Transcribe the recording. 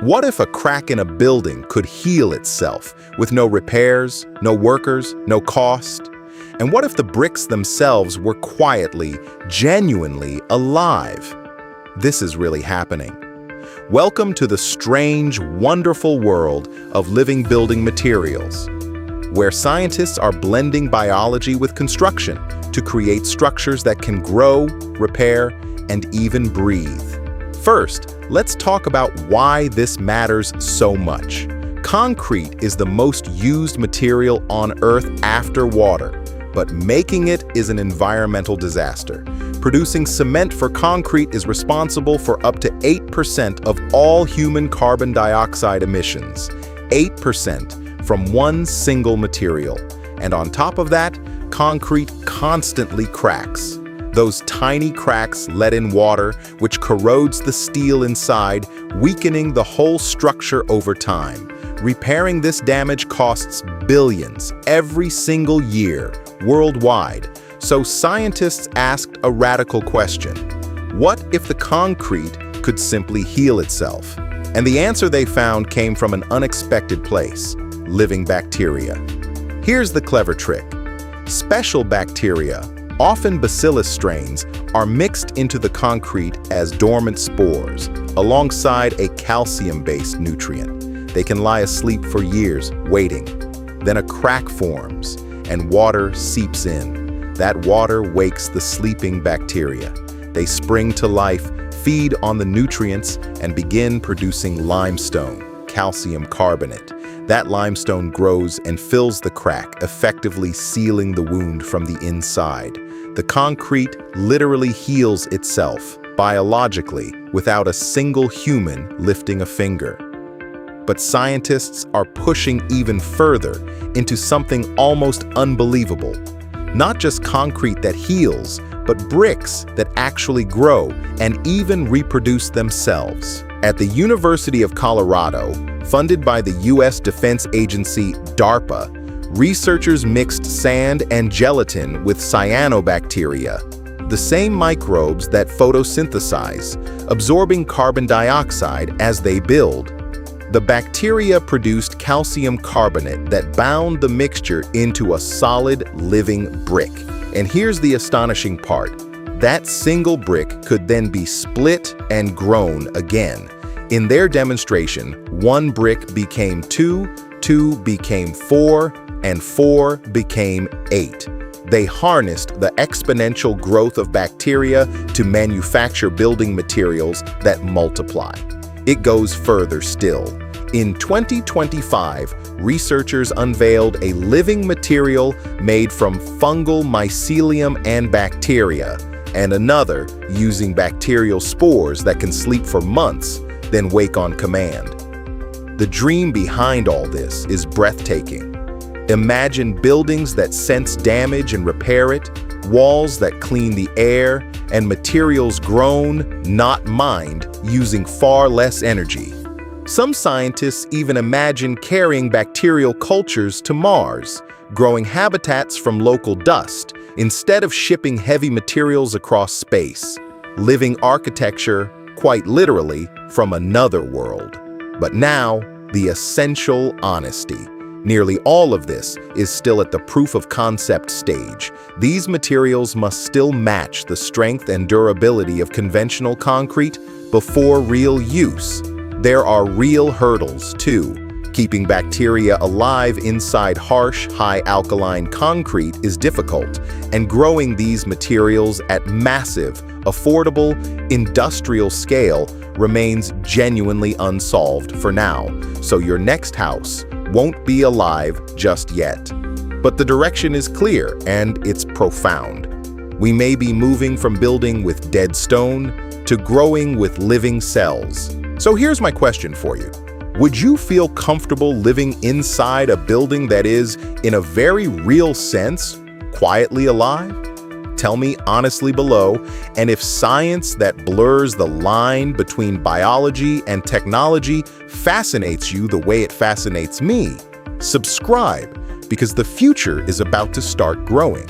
What if a crack in a building could heal itself with no repairs, no workers, no cost? And what if the bricks themselves were quietly, genuinely alive? This is really happening. Welcome to the strange, wonderful world of living building materials, where scientists are blending biology with construction to create structures that can grow, repair, and even breathe. First, let's talk about why this matters so much. Concrete is the most used material on Earth after water, but making it is an environmental disaster. Producing cement for concrete is responsible for up to 8% of all human carbon dioxide emissions. 8% from one single material. And on top of that, concrete constantly cracks. Those tiny cracks let in water, which corrodes the steel inside, weakening the whole structure over time. Repairing this damage costs billions every single year, worldwide. So scientists asked a radical question. What if the concrete could simply heal itself? And the answer they found came from an unexpected place: living bacteria. Here's the clever trick. Special bacteria, often bacillus strains, are mixed into the concrete as dormant spores, alongside a calcium-based nutrient. They can lie asleep for years, waiting. Then a crack forms, and water seeps in. That water wakes the sleeping bacteria. They spring to life, feed on the nutrients, and begin producing limestone, calcium carbonate. That limestone grows and fills the crack, effectively sealing the wound from the inside. The concrete literally heals itself, biologically, without a single human lifting a finger. But scientists are pushing even further into something almost unbelievable. Not just concrete that heals, but bricks that actually grow and even reproduce themselves. At the University of Colorado, funded by the U.S. Defense Agency DARPA, researchers mixed sand and gelatin with cyanobacteria, the same microbes that photosynthesize, absorbing carbon dioxide as they build. The bacteria produced calcium carbonate that bound the mixture into a solid, living brick. And here's the astonishing part. That single brick could then be split and grown again. In their demonstration, one brick became 2, 2 became 4, and 4 became 8. They harnessed the exponential growth of bacteria to manufacture building materials that multiply. It goes further still. In 2025, researchers unveiled a living material made from fungal mycelium and bacteria, and another using bacterial spores that can sleep for months, then wake on command. The dream behind all this is breathtaking. Imagine buildings that sense damage and repair it, walls that clean the air, and materials grown, not mined, using far less energy. Some scientists even imagine carrying bacterial cultures to Mars, growing habitats from local dust, instead of shipping heavy materials across space. Living architecture, quite literally, from another world. But now, the essential honesty. Nearly all of this is still at the proof of concept stage. These materials must still match the strength and durability of conventional concrete before real use. There are real hurdles, too. Keeping bacteria alive inside harsh, high-alkaline concrete is difficult, and growing these materials at massive, affordable, industrial scale remains genuinely unsolved for now, so your next house won't be alive just yet. But the direction is clear, and it's profound. We may be moving from building with dead stone to growing with living cells. So here's my question for you. Would you feel comfortable living inside a building that is, in a very real sense, quietly alive? Tell me honestly below, and if science that blurs the line between biology and technology fascinates you the way it fascinates me, subscribe, because the future is about to start growing.